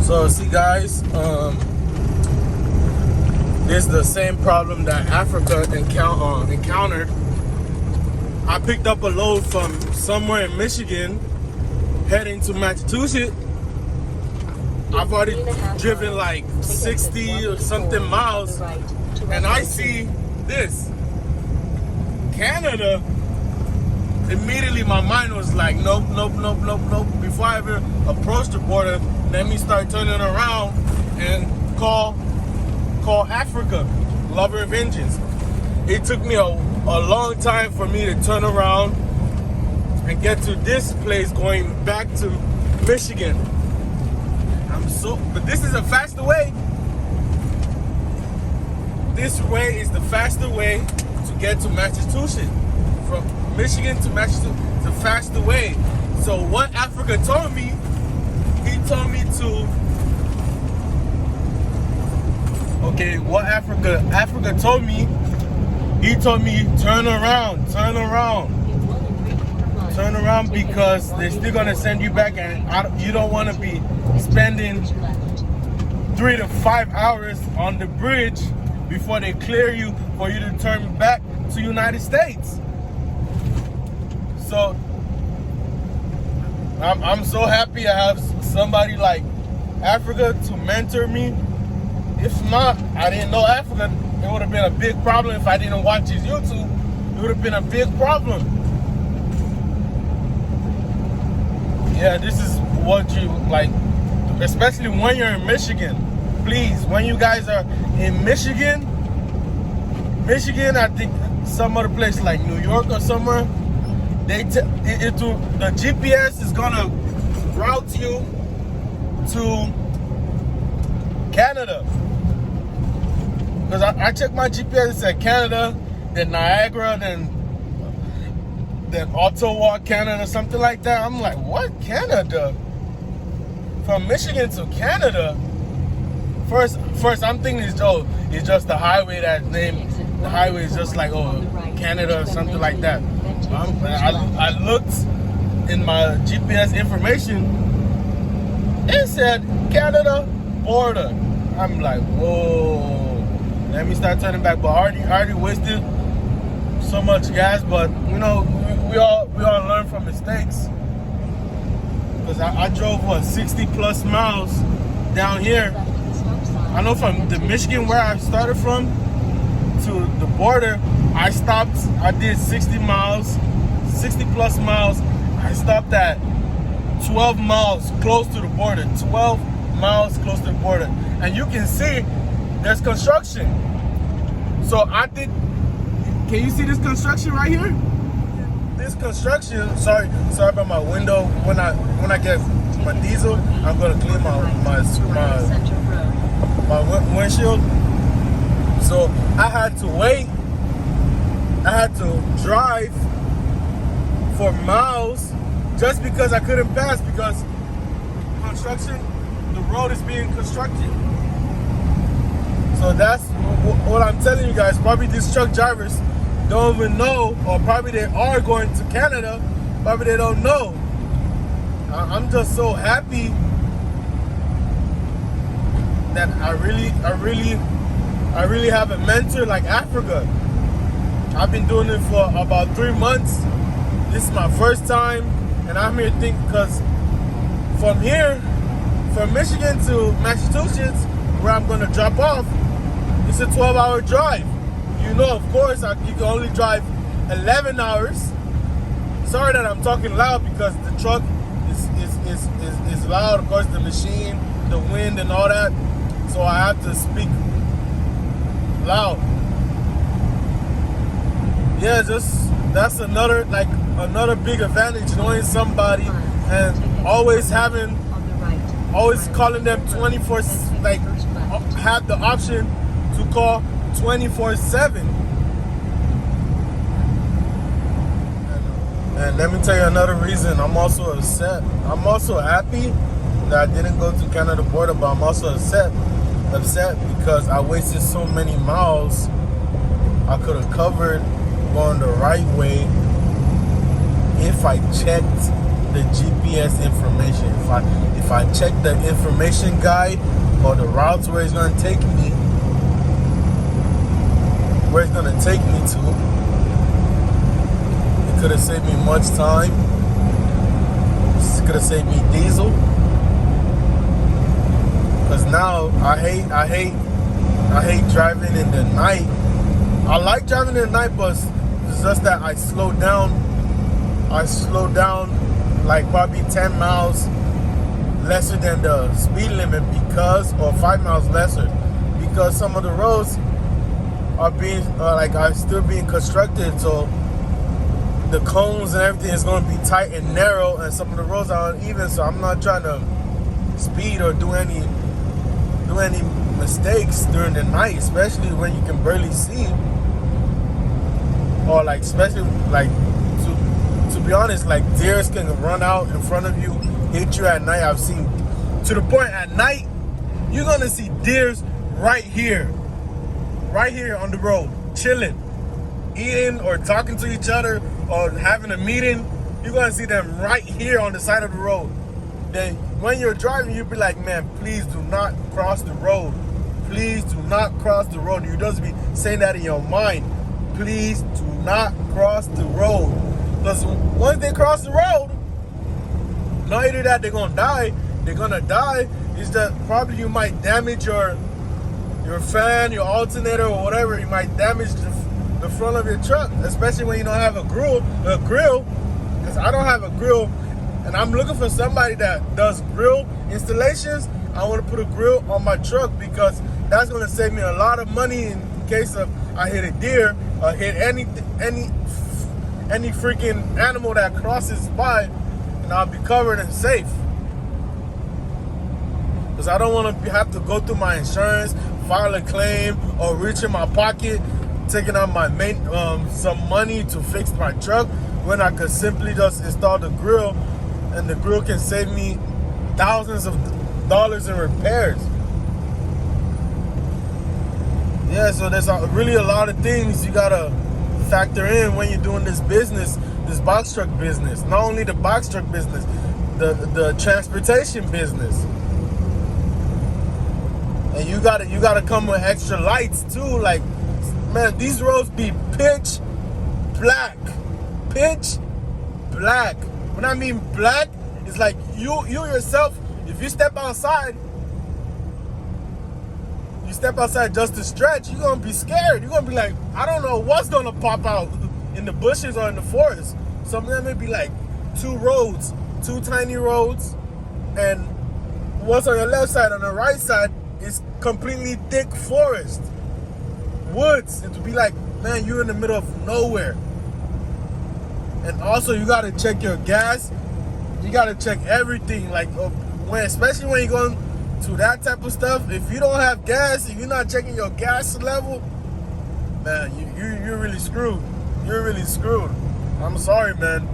So see guys, this is the same problem that Africa encountered. I picked up a load from somewhere in Michigan heading to Massachusetts. I've already driven like 60 or something miles, and I see this, Canada. Immediately my mind was like, nope. Before I ever approached the border, let me start turning around and call Africa, lover of vengeance. It took me a long time for me to turn around and get to this place going back to Michigan. But this is a faster way. This way is the faster way to get to Massachusetts. From Michigan to Massachusetts, it's a faster way. So what Africa told me, he told me to, okay, what Africa told me, he told me turn around, because they're still gonna send you back, and you don't want to be spending 3 to 5 hours on the bridge before they clear you for you to turn back to United States. So I'm so happy I have somebody like Africa to mentor me. If not, I didn't know Africa. It would have been a big problem if I didn't watch his YouTube. It would have been a big problem. Yeah, this is what you like, especially when you're in Michigan. Please, when you guys are in Michigan, I think some other place like New York or somewhere, the GPS is gonna route you to Canada. Because I checked my GPS, it said Canada, then Niagara, then Ottawa, Canada, something like that. I'm like, what? Canada? From Michigan to Canada? First I'm thinking it's just the highway that name. The highway is just like, Canada or something like that. I looked in my GPS information. It said Canada border. I'm like, whoa. Let me start turning back. But I already wasted so much gas. But you know, we all learn from mistakes. Because I drove 60 plus miles down here. I know from the Michigan where I started from to the border, I did 60 plus miles. I stopped at 12 miles close to the border. 12 miles close to the border. And you can see there's construction. So I think, can you see this construction right here? This construction, sorry about my window. When I get my diesel, I'm gonna clean my windshield. So I had to wait. I had to drive for miles just because I couldn't pass, because construction, the road is being constructed. So that's what I'm telling you guys. Probably these truck drivers don't even know, or probably they are going to Canada, probably they don't know. I'm just so happy that I really have a mentor like Africa. I've been doing it for about 3 months. This is my first time, and I'm here thinking, because from Michigan to Massachusetts, where I'm gonna drop off, it's a 12-hour drive. You know, of course, you can only drive 11 hours. Sorry that I'm talking loud, because the truck is loud. Of course, the machine, the wind, and all that. So I have to speak loud. Yeah, that's another big advantage, knowing somebody and always calling them 24, like have the option to call 24/7. And let me tell you another reason. I'm also upset. I'm also happy that I didn't go to Canada border, but I'm also upset because I wasted so many miles I could have covered going the right way if I checked the GPS information. If I check the information guide or the routes where it's gonna take me, it could have saved me much time. It could have saved me diesel. Cause now I hate driving in the night. I like driving in the night, but it's just that I slow down like probably 10 miles lesser than the speed limit or 5 miles lesser, because some of the roads are still being constructed, so the cones and everything is going to be tight and narrow, and some of the roads are uneven, so I'm not trying to speed or do any mistakes during the night, especially when you can barely see, or like especially like to be honest, like deers can run out in front of you, hit you at night. I've seen, to the point at night you're gonna see deers right here on the road, chilling, eating or talking to each other or having a meeting. You're gonna see them right here on the side of the road. Then when you're driving, you'll be like, man, please do not cross the road. Please do not cross the road. You just be saying that in your mind. Please do not cross the road. Because once they cross the road, not only that they're gonna die, is that probably you might damage your fan, your alternator, or whatever. You might damage the front of your truck, especially when you don't have a grill. Because I don't have a grill, and I'm looking for somebody that does grill installations. I want to put a grill on my truck because that's going to save me a lot of money in case of I hit a deer or hit any freaking animal that crosses by, and I'll be covered and safe. Because I don't want to have to go through my insurance, file a claim, or reach in my pocket, taking out my some money to fix my truck, when I could simply just install the grill, and the grill can save me thousands of dollars in repairs. Yeah, so there's really a lot of things you gotta factor in when you're doing this business, this box truck business. Not only the box truck business, the transportation business. And you gotta come with extra lights too. Like, man, these roads be pitch black. Pitch black. When I mean black, it's like you yourself, if you step outside just to stretch, you're gonna be scared. You're gonna be like, I don't know what's gonna pop out in the bushes or in the forest. Some of them may be like two tiny roads, and what's on your left side, on the right side is completely thick forest, woods. It would be like, man, you're in the middle of nowhere. And also, you gotta check your gas. You gotta check everything. Like, especially when you're going to that type of stuff, if you don't have gas, if you're not checking your gas level, man, you're really screwed. You're really screwed. I'm sorry, man.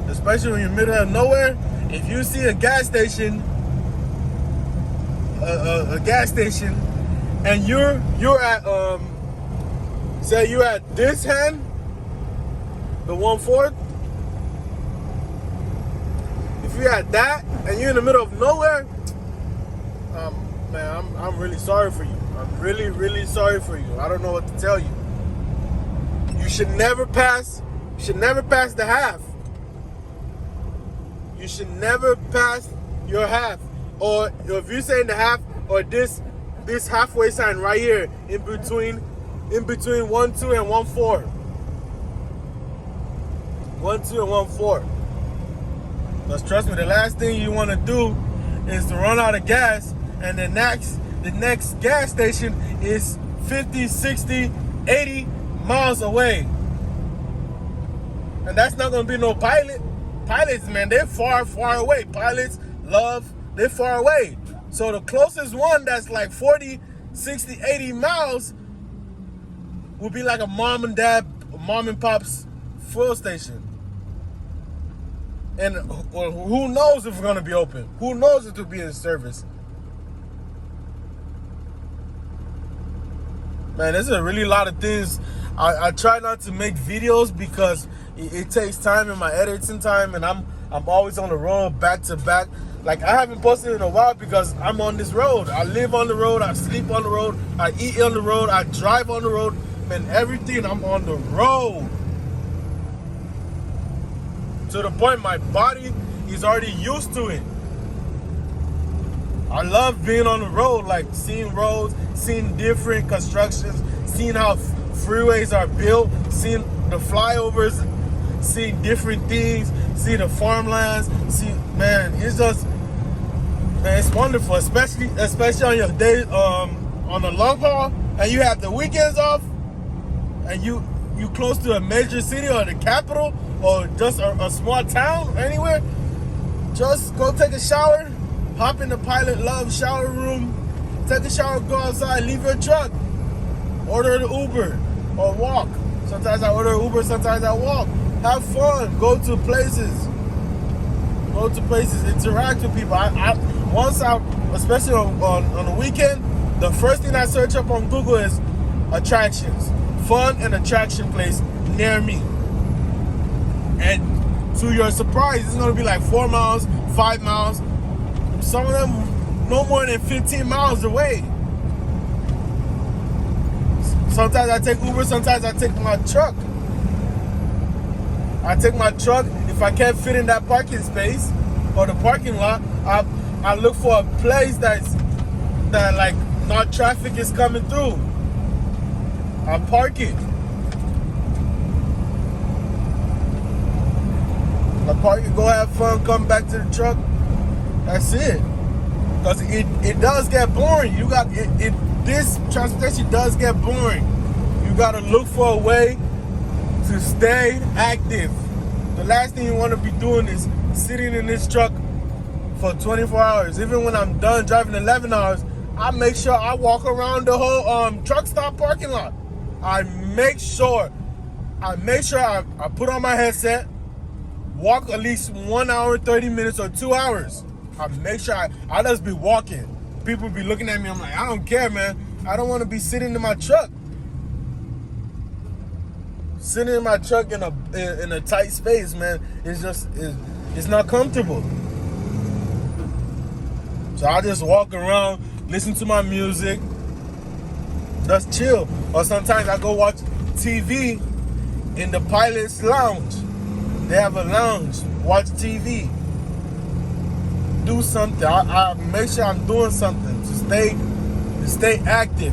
Especially when you're in the middle of nowhere. If you see a gas station, and you're at say you're at this hand, the 1/4. If you're at that and you're in the middle of nowhere, man, I'm really sorry for you. I'm really, really sorry for you. I don't know what to tell you. You should never pass. You should never pass the half. You should never pass your half. Or if you're saying the half, or this halfway sign right here, in between 1-2 and 1-4. 1-2 and 1-4. Because trust me, the last thing you want to do is to run out of gas, and the next gas station is 50, 60, 80 miles away. And that's not going to be no pilot. Pilots, man, they're far, far away. Pilots, they're far away. So the closest one that's like 40, 60, 80 miles would be like a mom and pop's fuel station. And who knows if it's going to be open? Who knows if it will be in service? Man, there's a really lot of things. I try not to make videos because it takes time in my editing time, and I'm always on the road, back to back. Like, I haven't posted in a while because I'm on this road. I live on the road, I sleep on the road, I eat on the road, I drive on the road, man, everything, I'm on the road. To the point my body is already used to it. I love being on the road, like seeing roads, seeing different constructions, seeing how freeways are built, seeing the flyovers, seeing different things, see the farmlands, man, it's just, man, it's wonderful, especially on your day, on the long haul, and you have the weekends off, and you close to a major city or the capital, or just a small town, anywhere. Just go take a shower, hop in the Pilot Love shower room, take a shower, go outside, leave your truck, order an Uber, or walk. Sometimes I order Uber, sometimes I walk. Have fun, go to places, interact with people. Especially on the weekend, the first thing I search up on Google is attractions, fun and attraction place near me. And to your surprise, it's gonna be like 4 miles, 5 miles, some of them no more than 15 miles away. Sometimes I take Uber, sometimes I take my truck. If I can't fit in that parking space or the parking lot, I look for a place that like not traffic is coming through. I park it. Go have fun, come back to the truck. That's it. Because it does get boring. This transportation does get boring. You gotta look for a way to stay active. The last thing you want to be doing is sitting in this truck for 24 hours. Even when I'm done driving 11 hours, I make sure I walk around the whole truck stop parking lot. I make sure I put on my headset, walk at least 1 hour, 30 minutes, or 2 hours. I make sure I just be walking. People be looking at me, I'm like, I don't care, man. I don't want to be sitting in my truck. Sitting in my truck in a tight space, man, it's not comfortable. So I just walk around, listen to my music, just chill. Or sometimes I go watch TV in the pilot's lounge. They have a lounge, watch TV. Do something. I make sure I'm doing something to stay active.